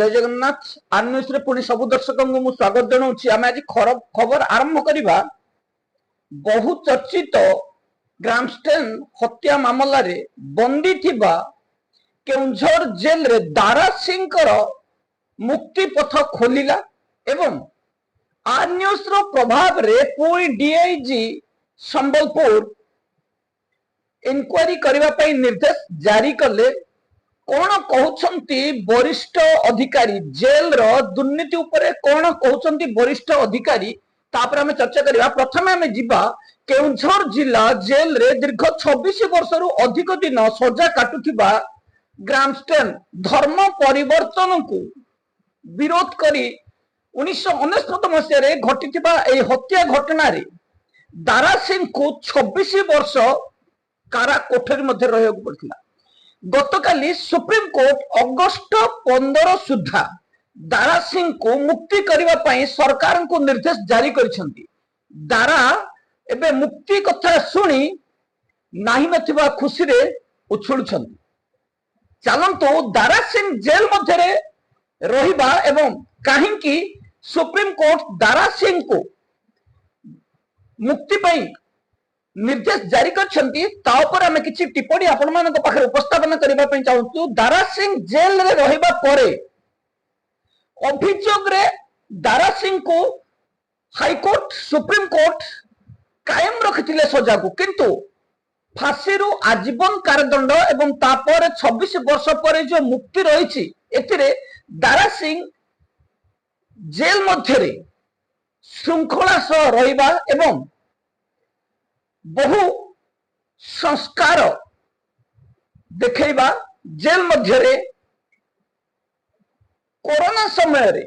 जय Jagannath R news रे पुणी सब दर्शक को स्वागत जनाऊँ आम आज खबर आरंभ करवा बहु चर्चित ग्रामस्टेन हत्या मामला रे बंदी थिबा केउंझर जेल रे दारा सिंह मुक्ति पथ खोलिला एवं आर न्यूज रो प्रभाव रे पुणी डीआईजी संबलपुर इंक्वारी करबा पई निर्देश जारी कले। कौन कहउछंती वरिष्ठ अधिकारी जेल रो दुर्नीति उपरे कौन कहउछंती वरिष्ठ अधिकारी तापर हमें चर्चा करबा। प्रथमे हमें जिबा केउंझर जिला जेल रे दीर्घ 26 वर्ष रु अधिक दिन सजा काटुथिबा ग्रामस्टेन धर्म परिवर्तन को विरोध करी 1999 मसीह रे घटिथिबा ए हत्या घटना रे दारा सिंह को 26 वर्ष कारा कोठरी मध्य रहयक पड़थिला। गतकाली सुप्रीम कोर्ट अगस्त 15 सुधा दारा सिंह को मुक्ति करने पाई सरकार को निर्देश जारी करिसेंती। दारा एबे मुक्ति कथा सुनी नाही नथिबा खुशी रे उछुलछंती। चलंतु दारा सिंह जेल मध्य रे रहिबा एवं काहेकि सुप्रीम कोर्ट दारा सिंह को मुक्ति पाई निर्देश जारी कर आम किसी टिप्पणी आपण मान पाखे उपस्थापन करने चाहूँ। दारा सिंह जेल रे रहिबा परे अभियोग रे दारा सिंह को हाईकोर्ट सुप्रीम कोर्ट कायम रखिथिले सजा को, किंतु फांसी रु आजीवन कारादंड एवं तापर 26 वर्ष पर जो मुक्ति रही एथिरे दारा सिंह जेल मध्य रे श्रृंखला सह रहिबा एवं बहु संस्कार देखा जेल मध्य रे कोरोना समय रे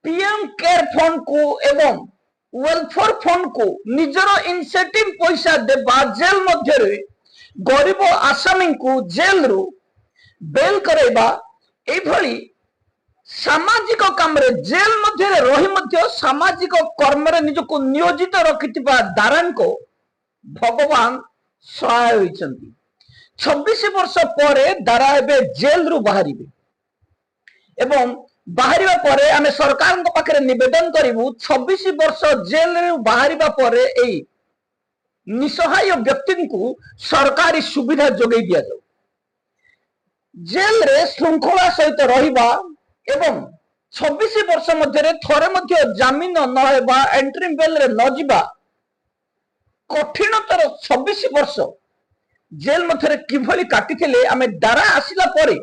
पीएम केयर फंड को एवं वेलफेयर फंड को निजर इनिशिएटिव पैसा देबा जेल मध्य रे गरीब आसामी को जेल रु बेल करैबा एभली सामाजिक काम रे जेल मध्य रे रही मध्य सामाजिक कर्म रे निजको नियोजित रखिथिबा दारान को भगवान सहाय होइछंती। 26 वर्ष परे दारा एबे जेल रु बाहरिबे एवं बाहरिबा परे आमे सरकार को पाखरे निवेदन करिवु 26 वर्ष जेल रु बाहरिबा परे एई निसहाय व्यक्ति को सरकारी सुविधा जोगै दिया जाऊ। जेल रे श्रृंखला सहित रहिबा एवं 26 वर्ष मध्य थरे मध्य जामिन न हेबा एंट्री बेल रे न जिबा कठिनतर 26 वर्ष जेल मध्य किभली काटिथिले आमे दारा आसिला परे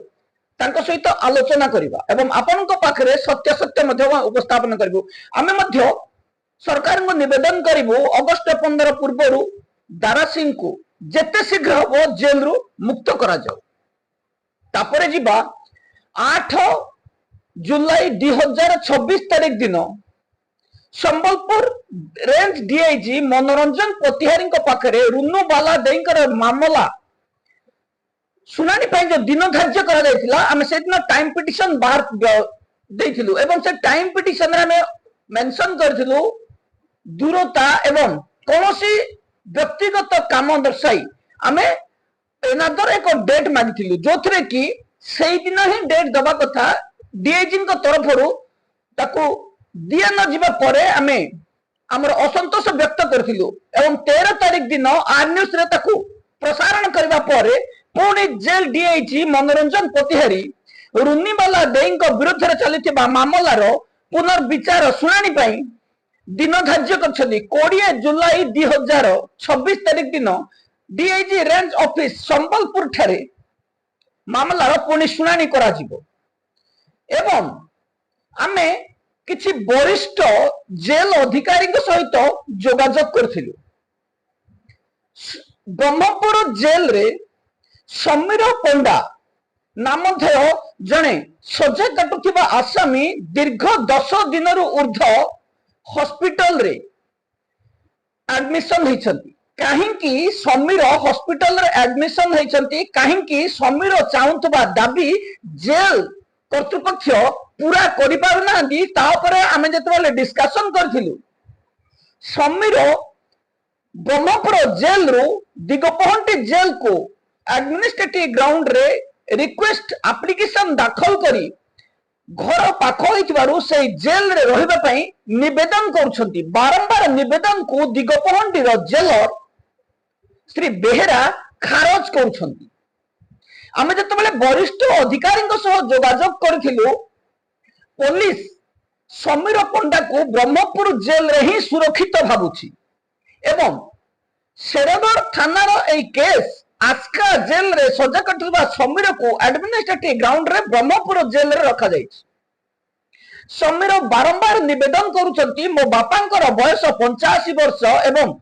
तांको सहित आलोचना करिबा एवं आपनको पाखरे सत्य सत्य मध्य उपस्थापन करिबो। आमे मध्य सरकार को निवेदन करिबो अगस्त 15 पूर्वरु दारा सिंह को जेते शीघ्र हो जेल रु मुक्त करा जाऊ। तापरे जिबा 8 जुलाई 2026 तारीख दिन संबलपुर रेंज डीआईजी मनोरंजन पतिहारी पाखरे रुनु बाला देकर मामला सुनानी जो दिन धार्य करा आमे से दिन टाइम पिटिशन बाहर देथिलु एवं से टाइम पिटिशन रे आमे मेंशन करथिलु दूरता एवं कोनोसी व्यक्तिगत काम दर्शाई आमे एनादर एक डेट मागिथिलु जोथरे कि सेही दिन ही डेट दबा कथा डीआईजी तरफ ताकू दिया न जीवा परे आमे हमर असंतोष व्यक्त करथिलु एवं 13 तारीख दिन आर न्यूज रे ताकू प्रसारण करबा परे पुणी जेल डीआईजी मनोरंजन पतिहारी रुन्नीवाला देईଙ୍କ विरुद्ध चलिथिबा मामलार पुनर्विचार शुणानी पई दिन धार्य करछथि। 20 जुलाई 2026 तारीख दिन डीआईजी रेंज ऑफिस संबलपुर ठारे मामलार पुणी शुणानी करा जिवो एवं आमे किछि वरिष्ठ जेल अधिकारी सहित जोगाजोग करथिलु। ब्रह्मपुर जेल रे समीर पंडा नामधेय जणे सजा काटुथिबा आसामी दीर्घ 10 दिन रु ऊर्ध्व हॉस्पिटल रे एडमिशन होइछंती। काहेकि समीर हॉस्पिटल रे एडमिशन होइछंती काहेकि समीर चाहुथबा दाबी जेल कर्तृपक्ष पूरा करि पारुनांदी। तापरे आमे जेतबेले डिस्कशन करथिलु समीर ब्रह्मपुर जेल रु दिगपहंटी जेल को एडमिनिस्ट्रेटिव ग्राउंड रे रिक्वेस्ट एप्लीकेशन दाखल करी घर पाख से जेल रे रहिबा पई निवेदन करुछंती। बारंबार निवेदन को दिगपहंडी जेलर श्री बेहेरा खारज करुछंती। आमे जतबेले वरिष्ठ अधिकारी जोगाजोग करिथिलु, पुलिस समीर पंडा को ब्रह्मपुर जेल रे ही सुरक्षित भाबुछि एवं शेरगढ़ थानार ए केस आस्का जेल रे सजा कटिबा समीर को एडमिनिस्ट्रेटिव ग्राउंड रे ब्रह्मपुर जेल रे रखा जाइछि। समीर बारंबार निवेदन करुछंती, मो बापांकर बयस 85 वर्ष एवं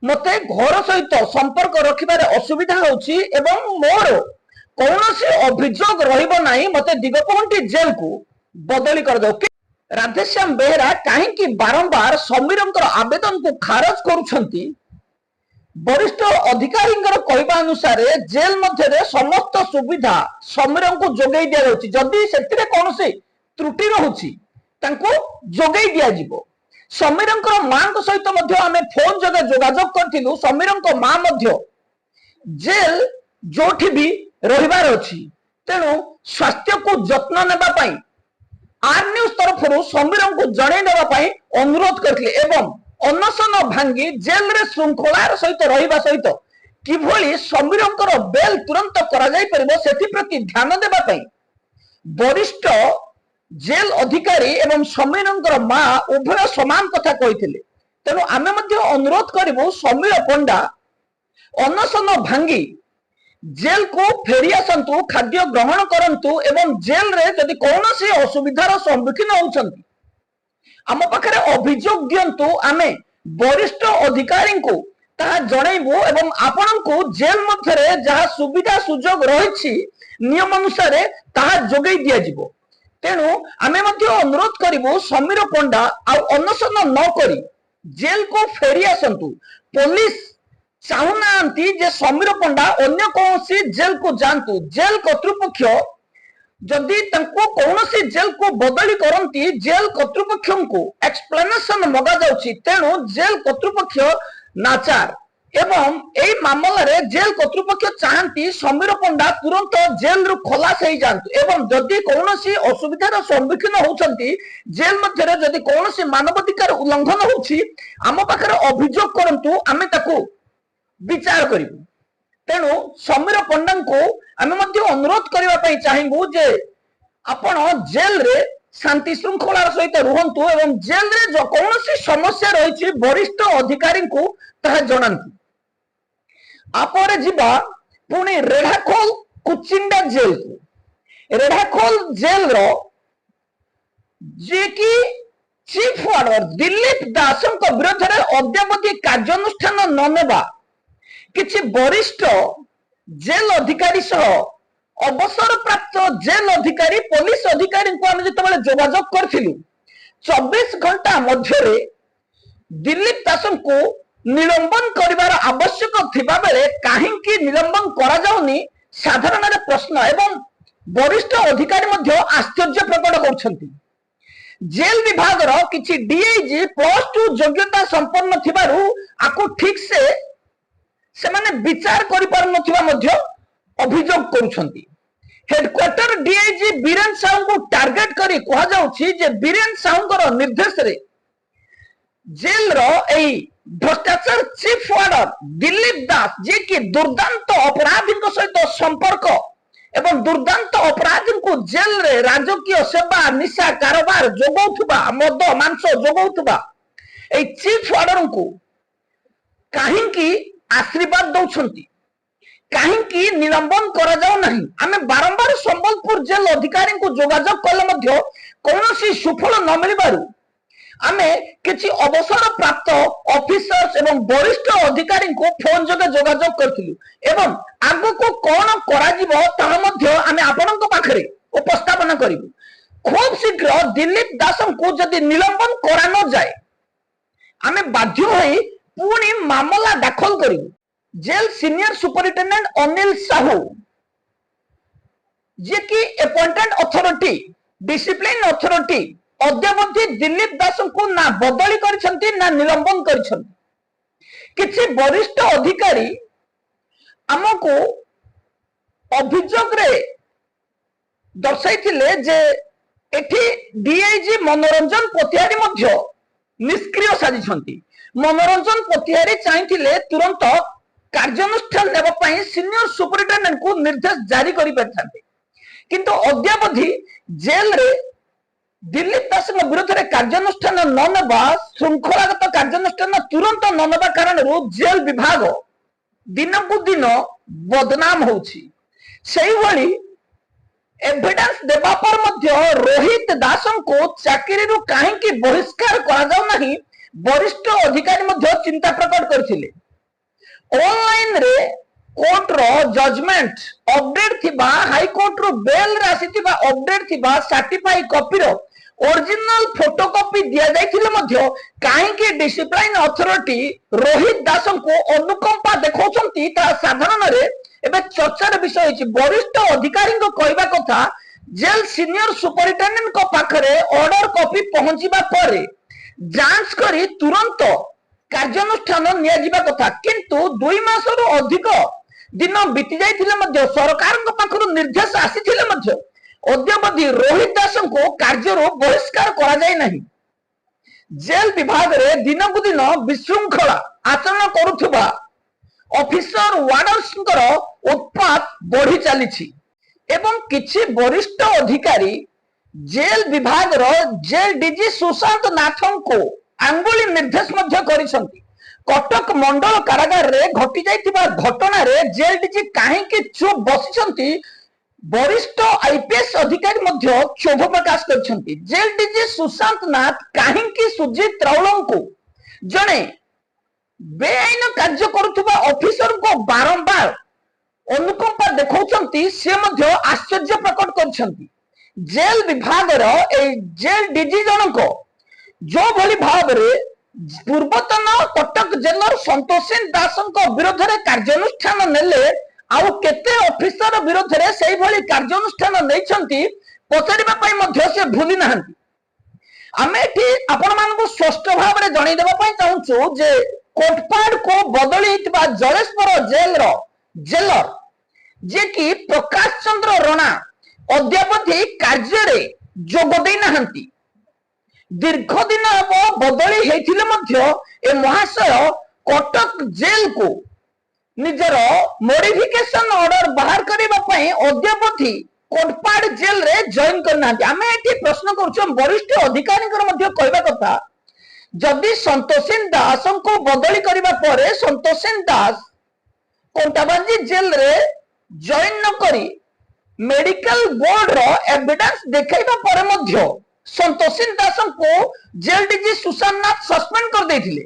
मते घर सहित संपर्क रखिबारे असुविधा होछि एवं मोर कौनसी अभियोग रहिबो नाही, मते दिगपहंटी जेल को बदली कर दो। राधेश्याम बेहेरा काहेकि बारंबार समीरंकर आवेदन को खारज करुछंती? वरिष्ठ अधिकारी कहवा अनुसार जेल मध्य समस्त सुविधा समीर को जोगई दि जाउछि। जदि सेतिरे कोनोसी त्रुटि रहुछि तांको जोगई दिया जिवो। समीरंकर मां को सहित मध्य आमे फोन जगे जोगाजोग करथिलु। समीरंकर मां मध्य जेल जोठी भी रहिबार अछि, तेणु स्वास्थ्य को जत्न नेबा पई आर न्यूज तरफरु समीर को जणै देबा पई अनुरोध करथिले एवं अनशन भांगी जेल रे श्रृंखलार सहित रहिबा सहित किभली समीरंकर बेल तुरंत करा जाय परिबो सेति प्रति ध्यान देबा पई वरिष्ठ जेल अधिकारी एवं समीरंकर मां उभय समान कथा कहिथिले। तेणु आमे मध्य अनुरोध करिबो समीर पंडा अनशन भांगी जेल को फेरी आसंतु, खाद्य ग्रहण करंतु एवं जेल रे जदि कौनसी असुविधार सम्मुखीन होउछंती आम पाखरे अभियोग दियंतु। आमे वरिष्ठ अधिकारी को ताहा जणैबु एवं आपनकु जेल मध्यरे जहा सुविधा सुजोग रहिछि नियम अनुसार ताहा जोगै दिया जिवो। तेणु आमे मध्य अनुरोध करिबु समीर पंडा आ अनशन न करी जेल को फेरी आसंतु। पुलिस चाहुनांती जे समीर पंडा अन्य कौनसी जेल को जानतु। जेल कर्तृपक्ष जदि तंको कौनसी जेल को बदली करंती, जेल कर्तृपक्ष को एक्सप्लेनेशन मगा जाउछि। तेणु जेल कर्तृपक्ष नाचार एवं एई मामला रे जेल कर्तृपक्ष चाहंती समीर पंडा तुरंत जेल रु खलास हो जांतु एवं जदि कौनसी असुविधार सम्मुखीन होउछंती जेल मध्य रे जदि कौनसी मानवाधिकार उल्लंघन होउछि आम पाखरे अभियोग करंतु, आमे ताकू विचार करिबु। तेणु समीर पंडा को आमे मध्य अनुरोध करबा पई चाहिबु जे आपण जेल रे शांति श्रृंखलार सहित रुहंतु एवं जेल रे जो कौनसी समस्या रहिछि वरिष्ठ अधिकारी को ताहा जणांतु। आपरे जिबा पुणी रेढ़ाखोल कुचिंडा जेल को। रेढ़ाखोल जेल रो जे कि चीफ वार्डर दिलीप दास विरोध में अद्यावधि कार्यानुष्ठान न नेबा किछि वरिष्ठ जेल अधिकारी सह अवसर प्राप्त जेल अधिकारी पुलिस अधिकारी को आम जो जोगाजोग करथिलु 24 घंटा मध्य दिलीप दास को निलंबन करिवार आवश्यक थिबा बेले काहेकि निलंबन करा जाउनी साधारण प्रश्न एवं वरिष्ठ अधिकारी मध्य आश्चर्य प्रकट करछंती। जेल विभाग रो किछि डीआईजी +2 योग्यता संपन्न थिबारु आको ठीक से माने विचार करि पार नथिबा मध्य अभियोग करूछंती। हेडक्वार्टर डीआईजी बीरेन साहू को टार्गेट करी कहा जाउछि जे बीरेन साहूंकर निर्देश रे जेल रो एई भ्रष्टाचार चीफ वार्डर दिलीप दास जे कि दुर्दांत अपराधी सहित संपर्क एवं दुर्दांत अपराधी को जेल रे राजकीय सेवा निशा कारोबार जोगौथुबा मद मांस जोगौथुबा एई चीफ वार्डर को काहेकि आशीर्वाद दौछंती, काहेकि निलंबन करा जाउ नहीं। आमे बारंबार संबलपुर जेल अधिकारी को जोगाजोग कले मध्य कौनसी सुफल न मिलबारु आमे किछि अवसर प्राप्त ऑफिसर्स एवं वरिष्ठ अधिकारी को फोन जगे जोगाजोग करथिलु एवं आगो को कोन करा जिवो ता मध्य आमे आपनक पाखरे उपस्थापन करिवु। खूब शीघ्र दिलीप दास को जदि निलंबन करा न जाए आमे बाध्य होई पुणी मामला दाखल करिवु। Jail senior superintendent Anil Sahu जे कि अपॉइंटेड अथॉरिटी डिसिप्लिन अथॉरिटी अद्यावधि दिलीप दास को ना बदली करिसंती ना निलंबन करिसंती। किछि वरिष्ठ अधिकारी हमको अभियोग रे दर्शाइथिले जे एठी डीआईजी मनोरंजन पतिहारी मध्य निष्क्रिय साजिछंती। मनोरंजन पतिहारी चाहिए तुरंत कार्यानुष्ठान नेबा पई सीनियर सुपरिटेंडेंट को निर्देश जारी करि परथांते, किंतु अद्यावधि जेल रे दिलीप दास विरोध में कार्यानुष्ठान न नेबा, श्रृंखलागत कार्यानुष्ठान तुरंत न नेबा कारण जेल विभाग दिन को दिन बदनाम होछि। सेही भली एविडेंस देबा पर मध्य रोहित दास को चाकरी रु काहेकि बहिष्कार करा जाउ नाही वरिष्ठ अधिकारी मध्य चिंता प्रकट करथिले। ऑनलाइन रे कोर्ट रो जजमेंट अपडेट थिबा, हाई कोर्ट रो बेल रे आसीथिबा अपडेट थिबा सर्टिफाई कॉपी रो ओरिजिनल फोटोकॉपी दिया जाइथिले मध्य काहेकि डिसिप्लिन अथॉरिटी रोहित दास को अनुकंपा देखौछंती ता साधारण रे एबे चर्चार विषय अछि। वरिष्ठ अधिकारी को कहबा कथा जेल सीनियर सुपरिटेंडेंट को पाखरे ऑर्डर कॉपी पहुंचीबा परे जांच करी तुरंत कार्यानुष्ठान निया जिबा कथा, किंतु 2 मास रु अधिक दिन बीती जाइथिले मध्य सरकार को पाखरु निर्देश आसीथिले मध्य अद्यावधि रोहित दास को कार्य बहिष्कार करा जाय नहीं। जेल विभाग रे दिन को दिन विशृंखला आचरण करुथुबा ऑफिसर वार्डन्स उत्पात बढ़ी चली एवं किछि वरिष्ठ अधिकारी जेल विभाग रो जेल डीजी सुशांत नाथन को आंगुली निर्देश मध्य करिसंती। कटक मंडल कारागार रे घटी जाइतिबा घटना रे जेल डीजी काहेकि चुप बसिसंती वरिष्ठ आईपीएस अधिकारी मध्य क्षोभ प्रकाश करछंती। जेल डीजी सुशांत नाथ काहेकि सुजीत राउल को जणे बेआईन कार्य करुथुबा ऑफिसर को बारंबार अनुकंपा देखौछंती से मध्य आश्चर्य प्रकट करछंती। जेल विभाग रो ए जेल डीजी जनक जो भली भाव रे पूर्वतन कटक जेलर संतोषिन दास विरोध में कार्यानुष्ठान नेले आउ केते ऑफिसर विरोध में सेही भली कार्यानुष्ठान नैछंती पचारिबा पई मध्य से भूली नाहंती। आमे एठी आपण मानकु स्पष्ट भाव रे जणै देबा पई चाहूछु जे कोटपाड़ को बदली हितबा जलेश्वर जेल रो जेलर जे कि प्रकाश चंद्र राणा अद्यावधि कार्य रे जोग देई नाहंती। दीर्घ दिन अब बदली हेथिले मध्य ए महाशय कटक जेल को निजर मॉडिफिकेशन ऑर्डर बाहर करबा पई अद्यावधि कोटपाड़ जेल रे जॉइन करना। आमे एठी प्रश्न करूछु वरिष्ठ अधिकारी मध्य कहबा कथा जदि संतोषिन दास को बदली करबा परे संतोषिन दास कोंटाबांजी जेल रे जॉइन न करी मेडिकल बोर्ड रो एविडेंस देखैबा परे मध्य संतोषिन दास को जेल डीजी सुशांत नाथ सस्पेंड कर देथिले।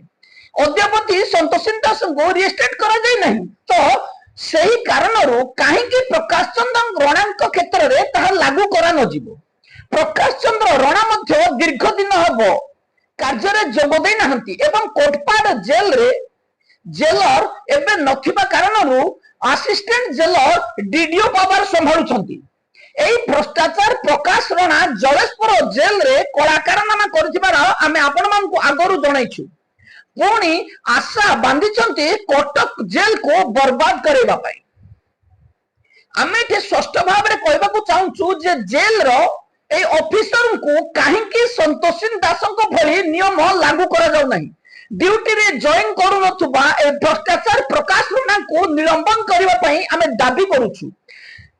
अद्यावधि संतोषिन दास को रिस्टेट करा जाय नहीं, तो सही कारणरू काहेकि प्रकाश चंद्र राणा क्षेत्र रे ताहा लागू करा न जीवो। प्रकाश चंद्र राणा मध्य दीर्घ दिन हबो कार्य रे जोग देई नाहंती एवं कोटपाड़ जेल रे जेलर एबे नथिबा कारणरू असिस्टेंट जेलर डीडीओ पावर संभाळुछंती। एई भ्रष्टाचार प्रकाश राणा जलेश्वर जेल रे कलाकारनामा करथिबार आमे आपण मानकु आगरु जणाइछु। पुणी आशा बांधिछंती कटक जेल को बर्बाद करेबा पई। आमे एठी स्पष्ट भाव रे कहबाकू चाहूछु जे जेल रो ए ऑफिसर को काहेकि संतोषिन दासको भली नियम लागू करा जाउ नाही। ड्यूटी रे जॉइन करू नथुबा ए भ्रष्टाचार प्रकाश राणा को निलंबन करबा पई आमे दाबी करूछु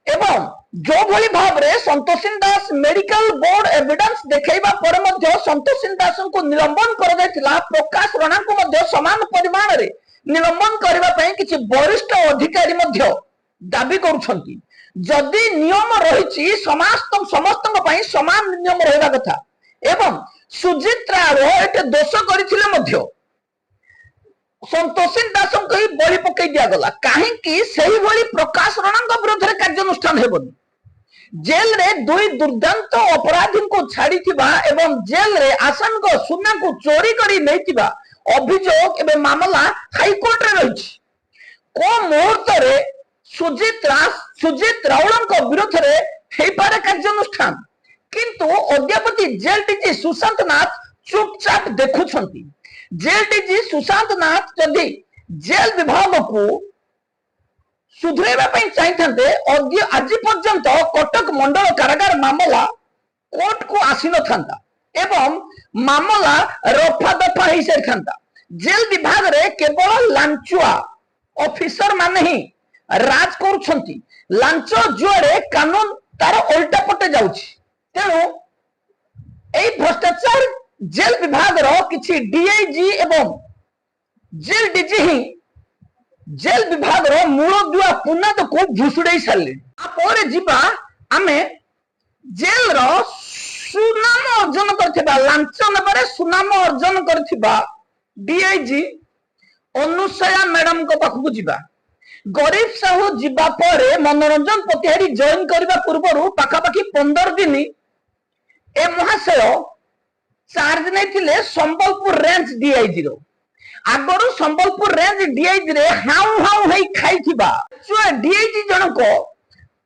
एवं जो भली भाव रे संतोषिन दास मेडिकल बोर्ड एविडेंस देखैबा पर मध्य संतोषिन दास को निलंबन कर दैथिला प्रकाश राणा को मध्य समान परिमाण रे निलंबन करबा पई किछि वरिष्ठ अधिकारी मध्य दाबी करूछंती। जदि नियम रहिछि समस्त पई समान नियम रहबा कथा एवं सुजीत राव एटे दोष करिथिले मध्य संतोषिन दास को ही बलि पकई दिया गला काहेकि सही भली प्रकाश राणा विरोध में कार्यानुष्ठान हेबनी। जेल रे दुई दुर्दांत अपराधी को छाड़ी थिबा एवं जेल रे आसन को सुना को चोरी करी नैतिबा अभियोग एवं मामला हाईकोर्ट रे रहिछि। को मुहूर्त रे सुजीत राउल विरोध रे हेई पारे कार्यानुष्ठान, किंतु अद्यावधि जेल डीजी सुशांत नाथ चुपचाप देखुछंती। जेल डीजी सुशांत नाथ जदि जेल विभाग को सुधरेबा पई चाहिथांते आज पर्यंत कटक मंडल कारागार मामला कोर्ट को आसी न था एवं मामला रफा दफा हो सारी था। जेल विभाग रे केवल लांचुआ ऑफिसर माने ही राज करुछंती। लांच जुआरे कानून तार उल्टा पटे जाउछि। तेणु एई भ्रष्टाचार जेल विभाग रो किछि डीआईजी एवं जेल डीजी ही जेल विभाग रो मूल दुआ पुनाद को भुसुड़े सारे। आपर जीवा आमे जेल रो सुनाम अर्जन करथिबा लांच नबारे सुनाम अर्जन करथिबा डीआईजी अनुसया मैडम को पाखु जीवा। गरीब साहू जीवा परे मनोरंजन पतिहारी जॉइन करबा पूर्वरु पाखापाखि 15 दिन ए महाशय चार्ज नहीं संबलपुर रेंज डीआईजी रो। आगरू संबलपुर रेंज डीआईजी रे हाउ हाउ हेई खाइथिबा डीआईजी जनक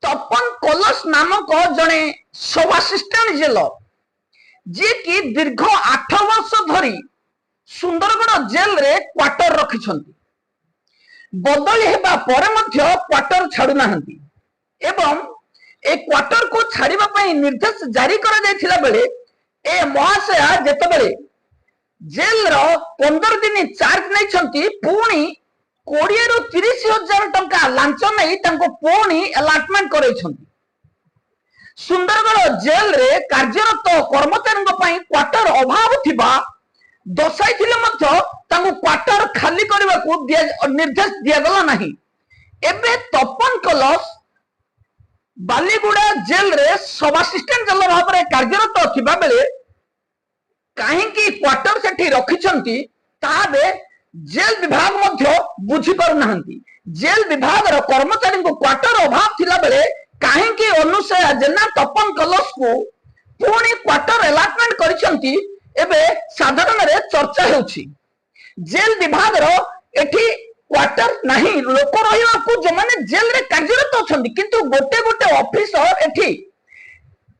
तपन कलश नामक जने सब असिस्टेंट जेलर जे कि दीर्घ 8 वर्ष धरी सुंदरगढ़ जेल रे क्वार्टर रखिछंती। बदली हेबा परे मध्य क्वार्टर छाडु नाहंती एवं ए क्वार्टर को छाड़िबा पई निर्देश जारी करा जायथिला बेले ए महाशया जेतबेले जेल रो 15 दिन चार्ज नै छंती पुणी 20 रु 30 हजार टंका लांच नै तांको पुणी अलॉटमेंट करै छंती। सुंदरगढ़ जेल रे कार्यरत कर्मचारी पई क्वार्टर अभाव थिबा दशाई थिले मध्य तांको क्वार्टर खाली करबा को निर्देश दिया गला नाही। एबे तपन कलश बालीगुड़ा जेल रे सब असिस्टेंट जेलर भाव में कार्यरत थिबा बेले काहे की क्वार्टर सेठी रखिछंती ताबे जेल विभाग मध्य बुझी पारु नाहंती। जेल विभाग रो कर्मचारी को क्वार्टर अभाव थिला बेले काहे की अनुसया जेना तपन कलश को पुणी क्वार्टर अलॉटमेंट करिछंती एबे साधारण रे चर्चा हेउछि। जेल विभाग रो एठी क्वार्टर नाही लोक रहिबा को जे माने जेल रे कार्यरत अछंती किंतु गोटे गोटे ऑफिसर एठी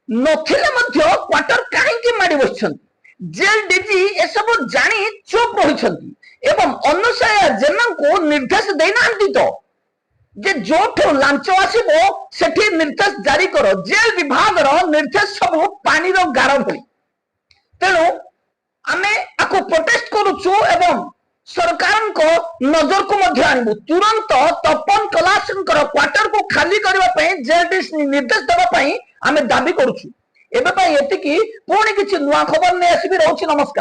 नथिले मध्य क्वार्टर काहे की माडी बसछंती। जेल डीजी ए सब जानी चुप रहिछंती एवं अनुसया जेना को निर्देश देनांती तो जे जोठो लांच आसीबो सेठी निर्देश जारी करो। जेल विभाग रो निर्देश सब पानी रो गारो भली। तेणु आमे आको प्रोटेस्ट करूछु एवं सरकार को नजर को मध्य आनबु। तुरंत तपन कलाशंकर क्वार्टर को खाली करबा पई जेल निर्देश देबा पई आमे दाबी करूछु। एबे पई एतिकी पुणी किछि नुवा खबर नै आसीबी रहउछि। नमस्कार।